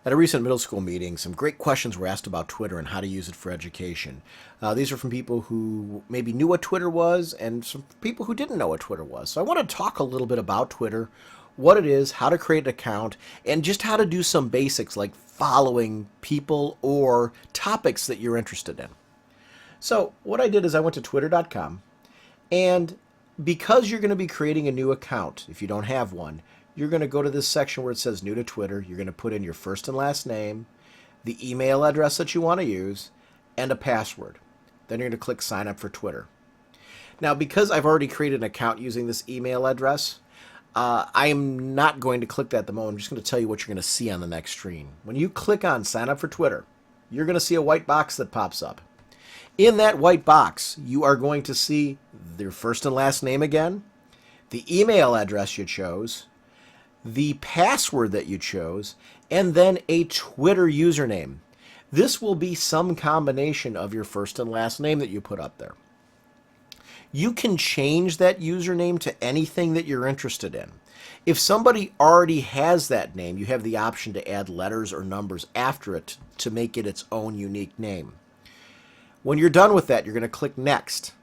At a recent middle school meeting, some great questions were asked about Twitter and how to use it for education. These are from people who maybe knew what Twitter was and some people who didn't know what Twitter was. So I want to talk a little bit about Twitter, what it is, how to create an account, and just how to do some basics like following people or topics that you're interested in. So what I did is I went to twitter.com, and because you're going to be creating a new account, if you don't have one, you're going to go to this section where it says new to Twitter. You're going to put in your first and last name, the email address that you want to use, and a password. Then you're going to click sign up for Twitter. Now, because I've already created an account using this email address, I am not going to click that at the moment. I'm just going to tell you what you're going to see on the next screen. When you click on sign up for Twitter, you're going to see a white box that pops up. In that white box, you are going to see your first and last name again, the email address you chose, the password that you chose, and then a Twitter username. This will be some combination of your first and last name that you put up there. You can change that username to anything that you're interested in. If somebody already has that name, you have the option to add letters or numbers after it to make it its own unique name. When you're done with that, you're going to click Next.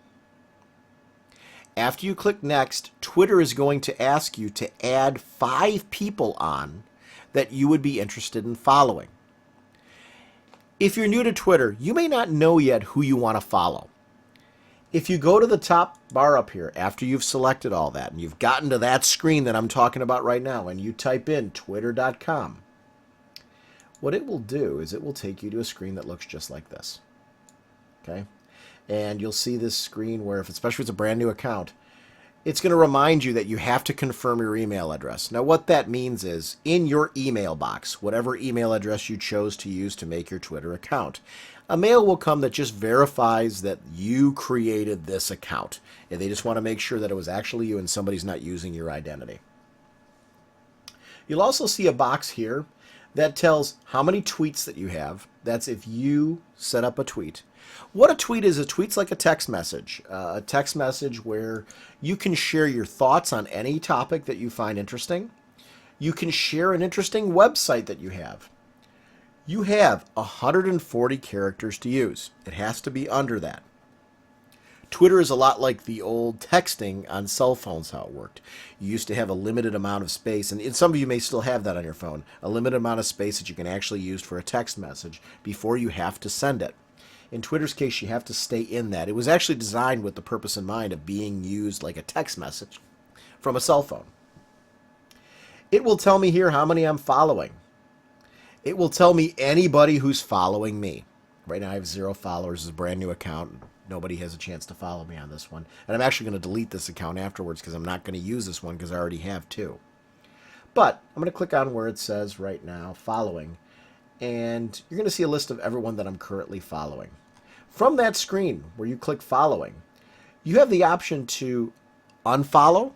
After you click Next, Twitter is going to ask you to add 5 people on that you would be interested in following. If you're new to Twitter, you may not know yet who you want to follow. If you go to the top bar up here, after you've selected all that, and you've gotten to that screen that I'm talking about right now, and you type in twitter.com, what it will do is it will take you to a screen that looks just like this. Okay? And you'll see this screen where, especially if it's a brand new account, it's going to remind you that you have to confirm your email address. Now, what that means is, in your email box, whatever email address you chose to use to make your Twitter account, a mail will come that just verifies that you created this account. And they just want to make sure that it was actually you and somebody's not using your identity. You'll also see a box here that tells how many tweets that you have. That's if you set up a tweet. What a tweet is, a tweet's like a text message where you can share your thoughts on any topic that you find interesting. You can share an interesting website that you have. You have 140 characters to use. It has to be under that. Twitter is a lot like the old texting on cell phones, how it worked. You used to have a limited amount of space, and some of you may still have that on your phone, a limited amount of space that you can actually use for a text message before you have to send it. In Twitter's case, you have to stay in that. It was actually designed with the purpose in mind of being used like a text message from a cell phone. It will tell me here how many I'm following. It will tell me anybody who's following me. Right now I have 0 followers. It's a brand new account. Nobody has a chance to follow me on this one. And I'm actually going to delete this account afterwards because I'm not going to use this one because I already have 2. But I'm going to click on where it says right now, following. And you're going to see a list of everyone that I'm currently following. From that screen where you click following, you have the option to unfollow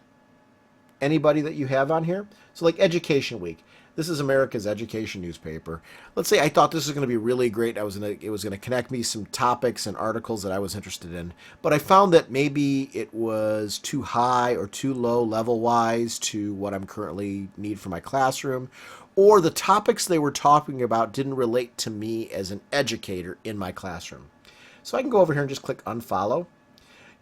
anybody that you have on here. So like Education Week. This is America's education newspaper. Let's say I thought this was going to be really great. It was going to connect me some topics and articles that I was interested in. But I found that maybe it was too high or too low level-wise to what I'm currently need for my classroom. Or the topics they were talking about didn't relate to me as an educator in my classroom. So I can go over here and just click unfollow.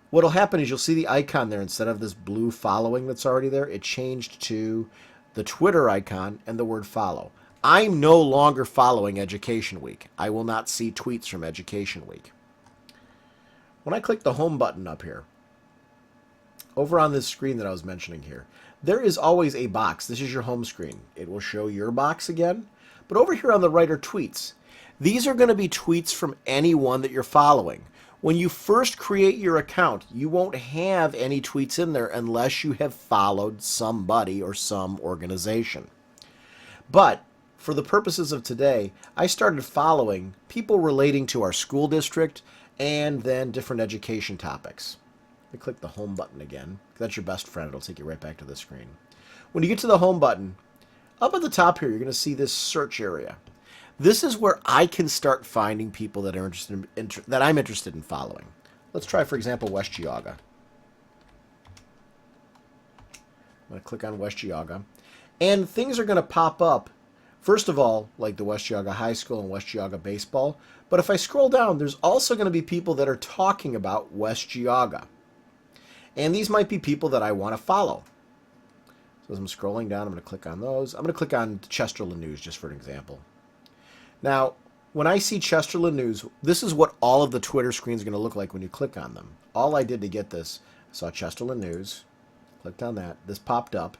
What'll happen is you'll see the icon there. Instead of this blue following that's already there, it changed to the Twitter icon and the word follow. I'm no longer following Education Week. I will not see tweets from Education Week. When I click the home button up here, over on this screen that I was mentioning here, there is always a box. This is your home screen. It will show your box again. But over here on the right are tweets. These are going to be tweets from anyone that you're following. When you first create your account, you won't have any tweets in there unless you have followed somebody or some organization. But for the purposes of today, I started following people relating to our school district and then different education topics. I click the home button again. That's your best friend. It'll take you right back to the screen. When you get to the home button, up at the top here, you're going to see this search area. This is where I can start finding people that are that I'm interested in following. Let's try, for example, West Geauga. I'm going to click on West Geauga. And things are going to pop up First of all, like the West Geauga High School and West Geauga Baseball. But if I scroll down, there's also going to be people that are talking about West Geauga. And these might be people that I want to follow. So as I'm scrolling down, I'm going to click on those. I'm going to click on Chesterland News just for an example. Now, when I see Chesterland News, this is what all of the Twitter screens are going to look like when you click on them. All I did to get this, I saw Chesterland News, clicked on that, this popped up.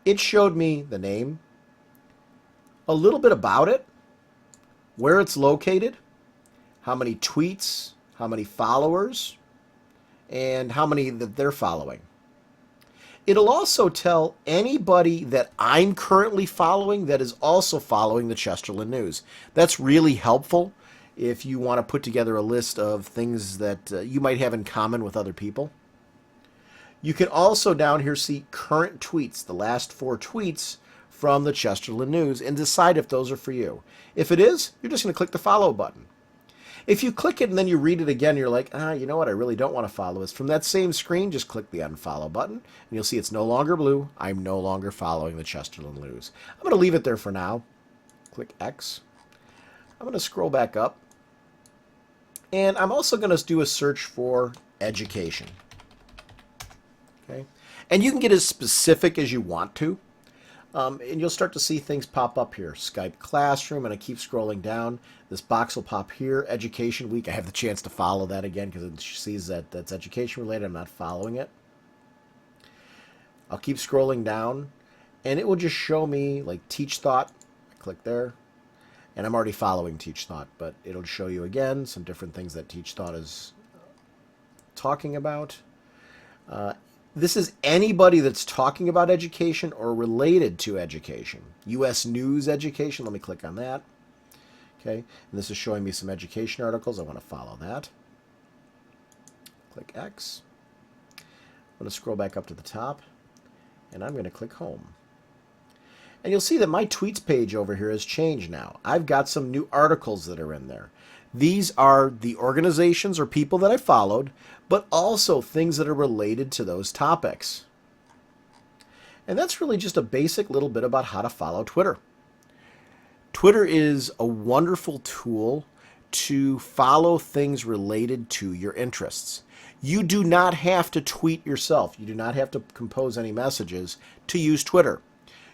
It showed me the name, a little bit about it, where it's located, how many tweets, how many followers, and how many that they're following. It'll also tell anybody that I'm currently following that is also following the Chesterland News. That's really helpful if you want to put together a list of things that you might have in common with other people. You can also down here see current tweets, the last 4 tweets from the Chesterland News, and decide if those are for you. If it is, you're just going to click the follow button. If you click it and then you read it again, you're like, you know what, I really don't want to follow this. From that same screen, just click the unfollow button, and you'll see it's no longer blue. I'm no longer following the Chesterland News. I'm going to leave it there for now. Click X. I'm going to scroll back up, and I'm also going to do a search for education. Okay, and you can get as specific as you want to. And you'll start to see things pop up here. Skype Classroom, and I keep scrolling down. This box will pop here. Education Week. I have the chance to follow that again because it sees that that's education related. I'm not following it. I'll keep scrolling down, and it will just show me like Teach Thought. I click there, and I'm already following Teach Thought, but it'll show you again some different things that Teach Thought is talking about. This is anybody that's talking about education or related to education. U.S. News Education, let me click on that. Okay, and this is showing me some education articles. I want to follow that. Click X. I'm going to scroll back up to the top, and I'm going to click Home. And you'll see that my tweets page over here has changed now. I've got some new articles that are in there. These are the organizations or people that I followed, but also things that are related to those topics. And that's really just a basic little bit about how to follow Twitter. Twitter is a wonderful tool to follow things related to your interests. You do not have to tweet yourself. You do not have to compose any messages to use Twitter.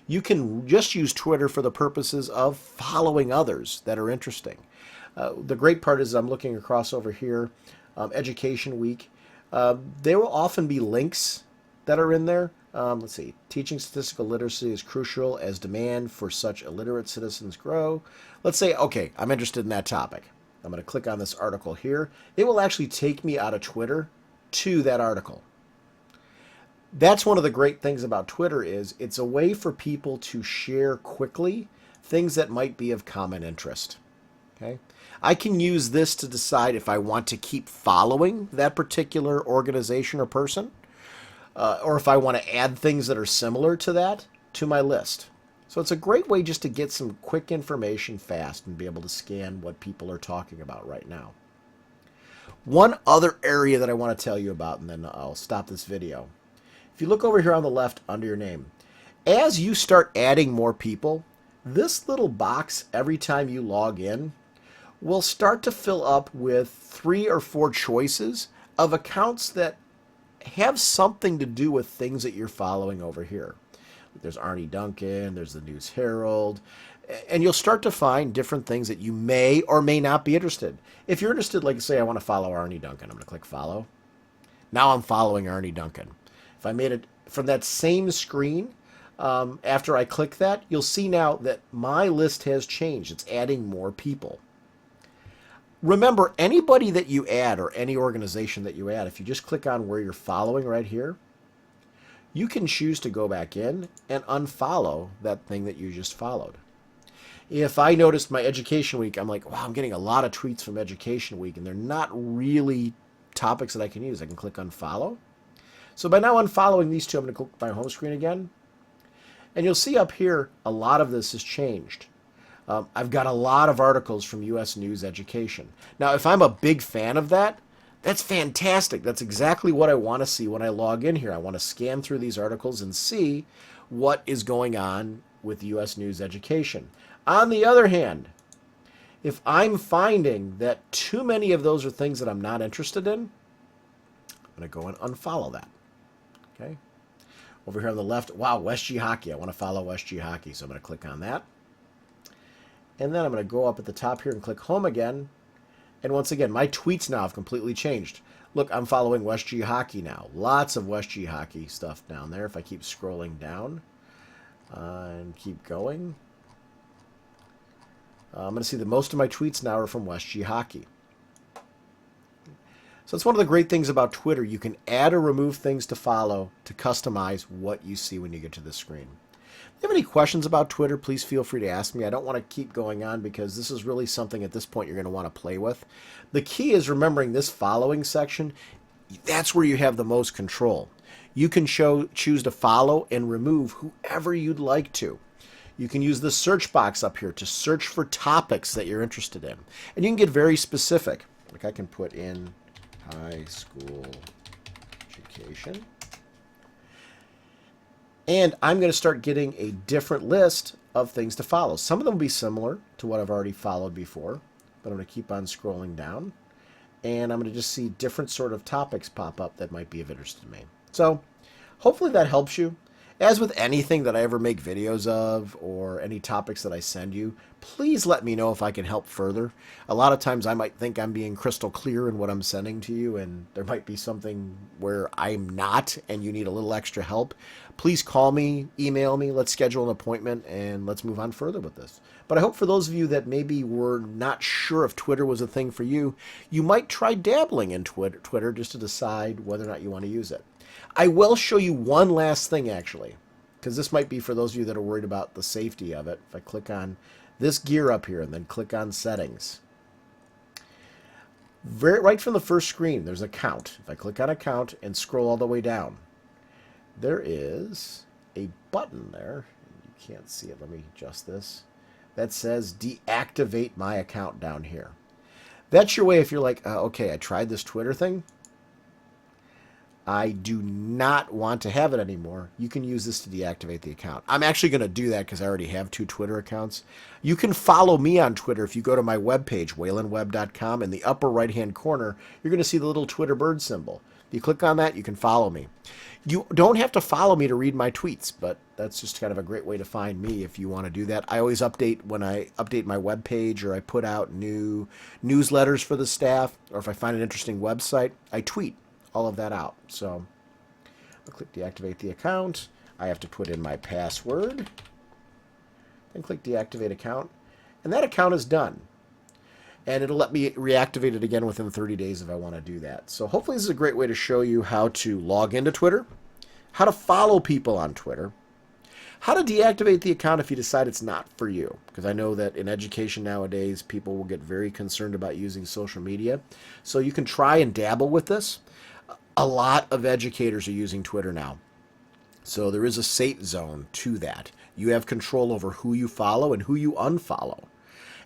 You can just use Twitter for the purposes of following others that are interesting. The great part is I'm looking across over here, Education Week. There will often be links that are in there. Let's see. Teaching statistical literacy is crucial as demand for such illiterate citizens grow. Let's say, okay, I'm interested in that topic. I'm going to click on this article here. It will actually take me out of Twitter to that article. That's one of the great things about Twitter is it's a way for people to share quickly things that might be of common interest. Okay, I can use this to decide if I want to keep following that particular organization or person, or if I want to add things that are similar to that to my list. So it's a great way just to get some quick information fast and be able to scan what people are talking about right now. One other area that I want to tell you about, and then I'll stop this video. If you look over here on the left under your name, as you start adding more people, this little box every time you log in will start to fill up with 3 or 4 choices of accounts that have something to do with things that you're following over here. There's Arnie Duncan, there's the News Herald, and you'll start to find different things that you may or may not be interested. If you're interested, like say I want to follow Arnie Duncan, I'm going to click follow. Now I'm following Arnie Duncan. If I made it from that same screen, after I click that, you'll see now that my list has changed. It's adding more people. Remember, anybody that you add or any organization that you add, if you just click on where you're following right here, you can choose to go back in and unfollow that thing that you just followed. If I noticed my Education Week, I'm like, wow, I'm getting a lot of tweets from Education Week, and they're not really topics that I can use. I can click unfollow. So by now unfollowing these two, I'm going to click my home screen again. And you'll see up here, a lot of this has changed. I've got a lot of articles from U.S. News Education. Now, if I'm a big fan of that, that's fantastic. That's exactly what I want to see when I log in here. I want to scan through these articles and see what is going on with U.S. News Education. On the other hand, if I'm finding that too many of those are things that I'm not interested in, I'm going to go and unfollow that. Okay. Over here on the left, wow, West G Hockey. I want to follow West G Hockey, so I'm going to click on that. And then I'm going to go up at the top here and click home again. And once again, my tweets now have completely changed. Look, I'm following West G Hockey now. Lots of West G Hockey stuff down there. If I keep scrolling down and keep going, I'm going to see that most of my tweets now are from West G Hockey. So it's one of the great things about Twitter. You can add or remove things to follow to customize what you see when you get to the screen. If you have any questions about Twitter, please feel free to ask me. I don't want to keep going on because this is really something at this point you're going to want to play with. The key is remembering this following section. That's where you have the most control. You can choose to follow and remove whoever you'd like to. You can use the search box up here to search for topics that you're interested in. And you can get very specific. Like I can put in high school education. And I'm going to start getting a different list of things to follow. Some of them will be similar to what I've already followed before, but I'm going to keep on scrolling down. And I'm going to just see different sort of topics pop up that might be of interest to me. So hopefully that helps you. As with anything that I ever make videos of or any topics that I send you, please let me know if I can help further. A lot of times I might think I'm being crystal clear in what I'm sending to you, and there might be something where I'm not and you need a little extra help. Please call me, email me, let's schedule an appointment, and let's move on further with this. But I hope for those of you that maybe were not sure if Twitter was a thing for you, you might try dabbling in Twitter just to decide whether or not you want to use it. I will show you one last thing, actually, because this might be for those of you that are worried about the safety of it. If I click on this gear up here and then click on settings, right from the first screen, there's account. If I click on account and scroll all the way down, there is a button there. You can't see it. Let me adjust this. That says deactivate my account down here. That's your way if you're like, okay, I tried this Twitter thing. I do not want to have it anymore. You can use this to deactivate the account. I'm actually going to do that because I already have 2 Twitter accounts. You can follow me on Twitter if you go to my webpage, whalenweb.com. In the upper right-hand corner, you're going to see the little Twitter bird symbol. If you click on that, you can follow me. You don't have to follow me to read my tweets, but that's just kind of a great way to find me if you want to do that. I always update when I update my webpage, or I put out new newsletters for the staff, or if I find an interesting website, I tweet all of that out. So I'll click deactivate the account. I have to put in my password, then click deactivate account, and that account is done. And it'll let me reactivate it again within 30 days if I want to do that. So hopefully this is a great way to show you how to log into Twitter, how to follow people on Twitter, how to deactivate the account if you decide it's not for you. Because I know that in education nowadays, people will get very concerned about using social media. So you can try and dabble with this. A lot of educators are using Twitter now. So there is a safe zone to that. You have control over who you follow and who you unfollow.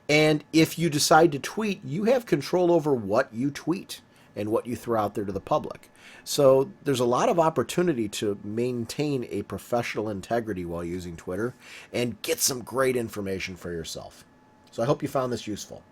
And if you decide to tweet, you have control over what you tweet and what you throw out there to the public. So there's a lot of opportunity to maintain a professional integrity while using Twitter and get some great information for yourself. So I hope you found this useful.